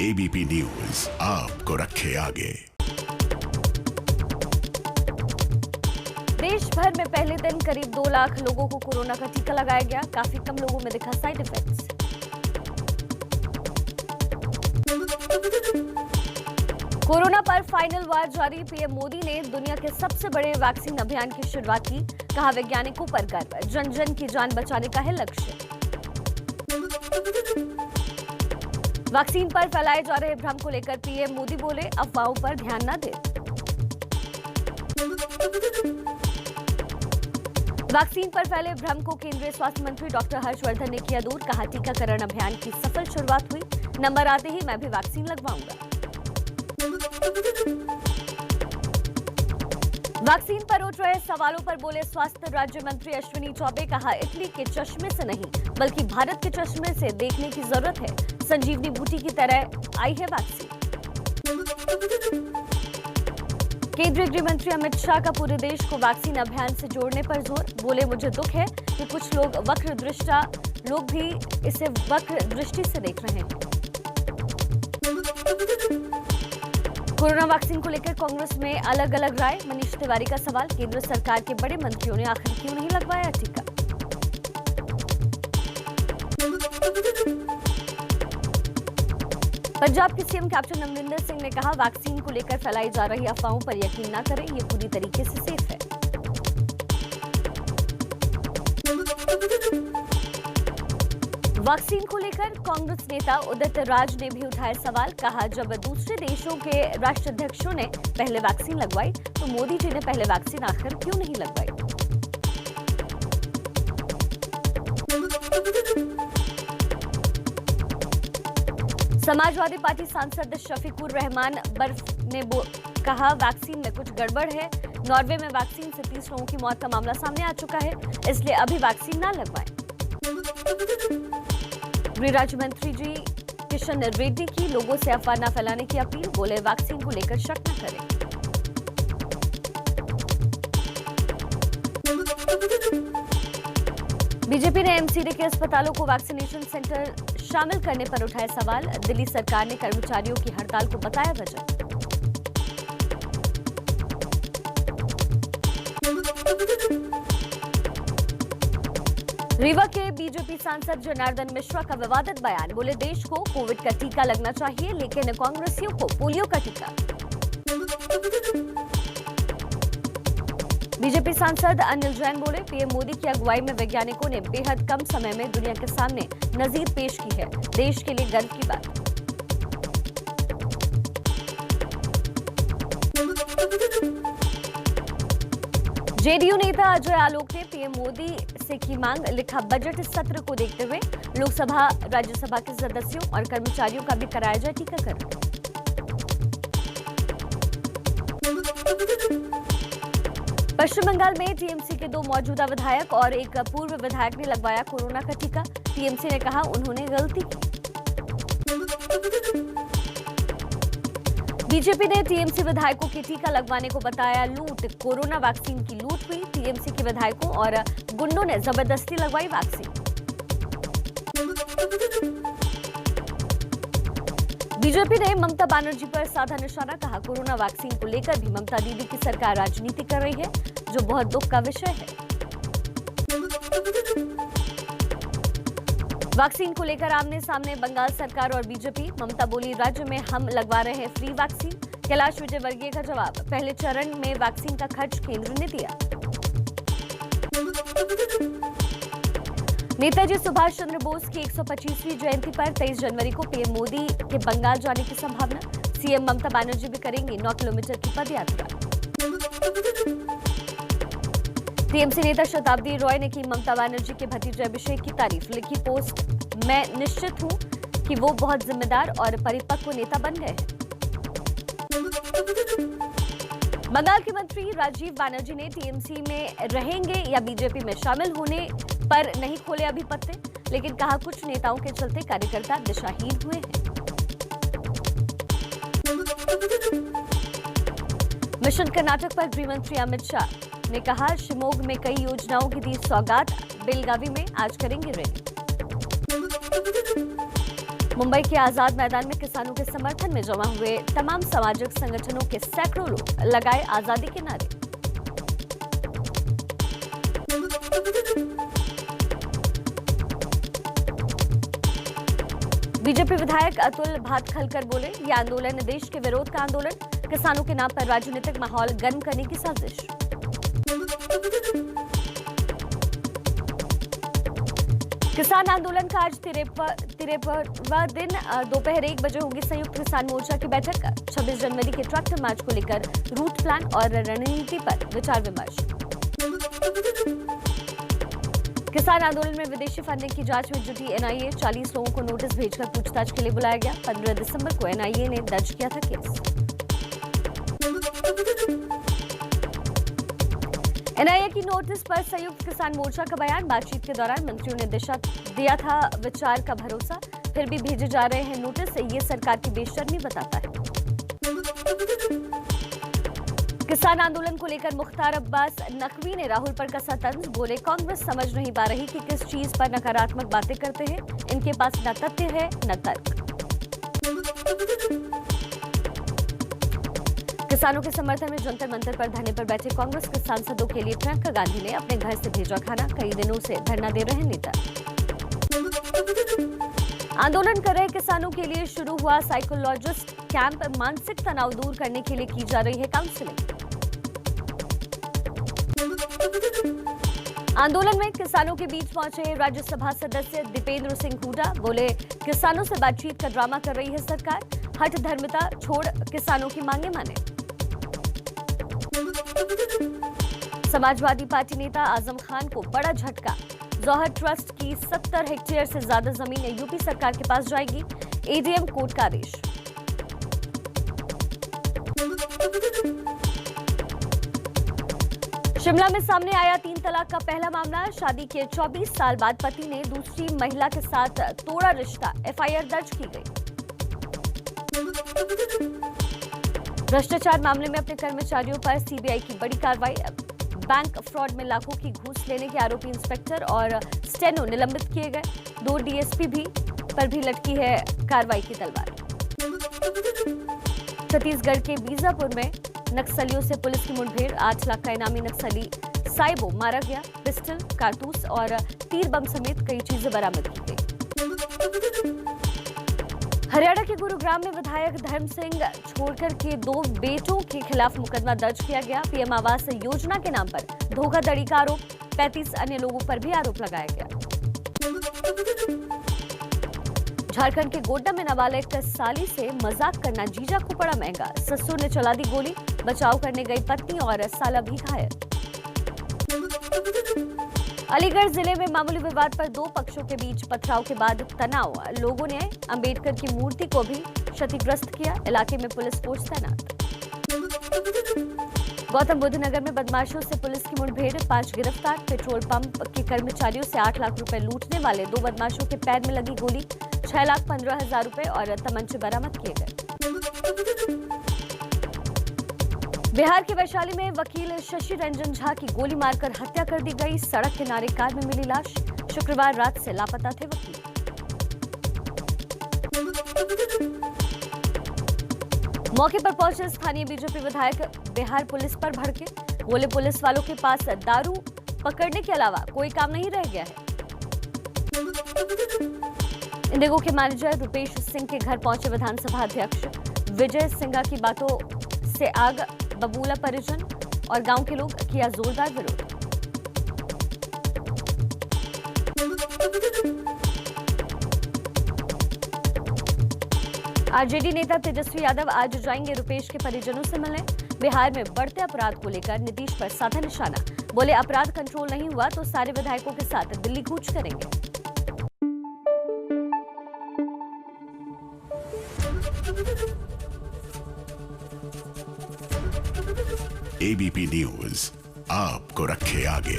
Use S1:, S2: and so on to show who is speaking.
S1: ABP news आपको रखे आगे।
S2: देश भर में पहले दिन करीब 2 लाख लोगों को कोरोना का टीका लगाया गया। काफी कम लोगों में दिखा साइड इफेक्ट्स। कोरोना पर फाइनल वार जारी। पीएम मोदी ने दुनिया के सबसे बड़े वैक्सीन अभियान की शुरुआत की। कहा वैज्ञानिकों पर गर्व, जन जन की जान बचाने का है लक्ष्य। वैक्सीन पर फैलाए जा रहे भ्रम को लेकर पीएम मोदी बोले, अफवाहों पर ध्यान न दें। वैक्सीन पर फैले भ्रम को केंद्रीय स्वास्थ्य मंत्री डॉक्टर हर्षवर्धन ने किया दूर। कहा टीकाकरण अभियान की सफल शुरुआत हुई। नंबर आते ही मैं भी वैक्सीन लगवाऊंगा। वैक्सीन पर उठ रहे सवालों पर बोले स्वास्थ्य राज्य मंत्री अश्विनी चौबे। कहा इटली के चश्मे से नहीं बल्कि भारत के चश्मे से देखने की जरूरत है। संजीवनी बूटी की तरह आई है वैक्सीन। केंद्रीय गृह मंत्री अमित शाह का पूरे देश को वैक्सीन अभियान से जोड़ने पर जोर। बोले मुझे दुख है कि कुछ लोग भी इसे वक्र दृष्टि से देख रहे हैं। कोरोना वैक्सीन को लेकर कांग्रेस में अलग अलग राय। मनीष तिवारी का सवाल, केंद्र सरकार के बड़े मंत्रियों ने आखिर क्यों नहीं लगवाया टीका। पंजाब के सीएम कैप्टन अमरिंदर सिंह ने कहा वैक्सीन को लेकर फैलाई जा रही अफवाहों पर यकीन न करें, ये पूरी तरीके से सेफ है। वैक्सीन को लेकर कांग्रेस नेता उदित राज ने भी उठाए सवाल। कहा जब दूसरे देशों के राष्ट्राध्यक्षों ने पहले वैक्सीन लगवाई तो मोदी जी ने पहले वैक्सीन आखिर क्यों नहीं लगवाई। समाजवादी पार्टी सांसद शफीकुर रहमान बर्फ ने कहा वैक्सीन में कुछ गड़बड़ है। नॉर्वे में वैक्सीन से 30 लोगों की मौत का मामला सामने आ चुका है, इसलिए अभी वैक्सीन न लगवाएं। गृह राज्य मंत्री जी किशन रेड्डी की लोगों से अफवाह न फैलाने की अपील। बोले वैक्सीन को लेकर शक न करें। बीजेपी ने एमसीडी के अस्पतालों को वैक्सीनेशन सेंटर शामिल करने पर उठाए सवाल। दिल्ली सरकार ने कर्मचारियों की हड़ताल को बताया वजह। रीवा के बीजेपी सांसद जनार्दन मिश्रा का विवादित बयान। बोले देश को कोविड का टीका लगना चाहिए लेकिन कांग्रेसियों को पोलियो का टीका। बीजेपी सांसद अनिल जैन बोले पीएम मोदी की अगुवाई में वैज्ञानिकों ने बेहद कम समय में दुनिया के सामने नजीर पेश की है, देश के लिए गर्व की बात। जेडीयू नेता अजय आलोक ने पीएम मोदी से की मांग। लिखा बजट सत्र को देखते हुए लोकसभा राज्यसभा के सदस्यों और कर्मचारियों का भी कराया जाए टीकाकरण। पश्चिम बंगाल में टीएमसी के 2 मौजूदा विधायक और एक पूर्व विधायक ने लगवाया कोरोना का टीका। टीएमसी ने कहा उन्होंने गलती की। बीजेपी ने टीएमसी विधायकों के टीका लगवाने को बताया लूट। कोरोना वैक्सीन की लूट हुई। टीएमसी के विधायकों और गुंडों ने जबरदस्ती लगवाई वैक्सीन। बीजेपी ने ममता बनर्जी पर साधा निशाना। कहा कोरोना वैक्सीन को लेकर भी ममता दीदी की सरकार राजनीति कर रही है, जो बहुत दुख का विषय है। वैक्सीन को लेकर आमने सामने बंगाल सरकार और बीजेपी। ममता बोली राज्य में हम लगवा रहे हैं फ्री वैक्सीन। कैलाश विजयवर्गीय का जवाब, पहले चरण में वैक्सीन का खर्च केंद्र ने दिया। नेताजी सुभाष चंद्र बोस की 125वीं जयंती पर 23 जनवरी को पीएम मोदी के बंगाल जाने की संभावना। सीएम ममता बनर्जी भी करेंगी 9 किलोमीटर की पदयात्रा। टीएमसी नेता शताब्दी रॉय ने की ममता बनर्जी के भतीजे अभिषेक की तारीफ। लिखी पोस्ट, मैं निश्चित हूं कि वो बहुत जिम्मेदार और परिपक्व नेता बन गए हैं। बंगाल के मंत्री राजीव बनर्जी ने टीएमसी में रहेंगे या बीजेपी में शामिल होने पर नहीं खोले अभी पत्ते, लेकिन कहा कुछ नेताओं के चलते कार्यकर्ता दिशाहीन हुए हैं। मिशन कर्नाटक पर गृह मंत्री अमित शाह ने कहा शिमोग में कई योजनाओं की दी सौगात। बेलगावी में आज करेंगे रैली। मुंबई के आजाद मैदान में किसानों के समर्थन में जमा हुए तमाम सामाजिक संगठनों के सैकड़ों लोग लगाए आजादी के नारे। बीजेपी विधायक अतुल भातखलकर बोले, ये आंदोलन देश के विरोध का आंदोलन, किसानों के नाम पर राजनीतिक माहौल गर्म करने की साजिश। किसान आंदोलन का आज 53वां दिन दोपहर 1 बजे होगी संयुक्त किसान मोर्चा की बैठक। 26 जनवरी के ट्रैक्टर मार्च को लेकर रूट प्लान और रणनीति पर विचार विमर्श। किसान आंदोलन में विदेशी फंडिंग की जांच में जुटी एनआईए, 40 लोगों को नोटिस भेजकर पूछताछ के लिए बुलाया गया। 15 दिसंबर को एनआईए ने दर्ज किया था केस। एनआईए की नोटिस पर संयुक्त किसान मोर्चा का बयान, बातचीत के दौरान मंत्रियों ने दिया था विचार का भरोसा, फिर भी भेजे जा रहे हैं नोटिस, ये सरकार की बेशर्मी बताता है। किसान आंदोलन को लेकर मुख्तार अब्बास नकवी ने राहुल पर कसा तंज, बोले कांग्रेस समझ नहीं पा रही कि किस चीज पर नकारात्मक बातें करते हैं, इनके पास न तथ्य है न तर्क। किसानों के समर्थन में जंतर मंतर पर धरने पर बैठे कांग्रेस के सांसदों के लिए प्रियंका गांधी ने अपने घर से भेजा खाना, कई दिनों से धरना दे रहे नेता। आंदोलन कर रहे किसानों के लिए शुरू हुआ साइकोलॉजिस्ट कैंप, मानसिक तनाव दूर करने के लिए की जा रही है काउंसलिंग। आंदोलन में किसानों के बीच पहुंचे राज्यसभा सदस्य दीपेंद्र सिंह हुड्डा, बोले किसानों से बातचीत का ड्रामा कर रही है सरकार, हठ धर्मिता छोड़ किसानों की मांगे माने। समाजवादी पार्टी नेता आजम खान को बड़ा झटका, जौहर ट्रस्ट की 70 हेक्टेयर से ज्यादा जमीन यूपी सरकार के पास जाएगी, एडीएम कोर्ट का आदेश। शिमला में सामने आया 3 तलाक का पहला मामला, शादी के 24 साल बाद पति ने दूसरी महिला के साथ तोड़ा रिश्ता, एफआईआर दर्ज की गई। भ्रष्टाचार मामले में अपने कर्मचारियों पर सीबीआई की बड़ी कार्रवाई, बैंक फ्रॉड में लाखों की घूस लेने के आरोपी इंस्पेक्टर और स्टेनो निलंबित किए गए, 2 डीएसपी पर भी लटकी है कार्रवाई की तलवार। छत्तीसगढ़ के बीजापुर में नक्सलियों से पुलिस की मुठभेड़, 8 लाख का इनामी नक्सली साइबो मारा गया, पिस्टल, कारतूस और तीर बम समेत कई चीजें बरामद की गई। हरियाणा के गुरुग्राम में विधायक धर्म सिंह छोड़कर के 2 बेटों के खिलाफ मुकदमा दर्ज किया गया। पीएम आवास योजना के नाम पर धोखाधड़ी का आरोप, 35 अन्य लोगों पर भी आरोप लगाया गया। झारखंड के गोड्डा में नाबालिग साली से मजाक करना जीजा को पड़ा महंगा, ससुर ने चला दी गोली, बचाव करने गई पत्नी और साला भी घायल। अलीगढ़ जिले में मामूली विवाद पर 2 पक्षों के बीच पथराव के बाद तनाव, लोगों ने अंबेडकर की मूर्ति को भी क्षतिग्रस्त किया, इलाके में पुलिस फोर्स तैनात। गौतम बुद्ध नगर में बदमाशों से पुलिस की मुठभेड़, 5 गिरफ्तार, पेट्रोल पंप के कर्मचारियों से 8 लाख रुपए लूटने वाले 2 बदमाशों के पैर में लगी गोली, 6,15,000 रुपए और तमंचे बरामद किए गए। बिहार के वैशाली में वकील शशि रंजन झा की गोली मारकर हत्या कर दी गई, सड़क किनारे कार में मिली लाश, शुक्रवार रात से लापता थे वकील। मौके पर पहुंचे स्थानीय बीजेपी विधायक बिहार पुलिस पर भड़के, बोले पुलिस वालों के पास दारू पकड़ने के अलावा कोई काम नहीं रह गया है। इंडिगो के मैनेजर रुपेश सिंह के घर पहुंचे विधानसभा अध्यक्ष विजय सिंघा की बातों से आग बबूला परिजन और गांव के लोग, किया जोरदार विरोध। आरजेडी नेता तेजस्वी यादव आज जाएंगे रुपेश के परिजनों से मिलने। बिहार में बढ़ते अपराध को लेकर नीतीश पर साधा निशाना, बोले अपराध कंट्रोल नहीं हुआ तो सारे विधायकों के साथ दिल्ली कूच करेंगे।
S1: एबीपी न्यूज आपको रखे आगे।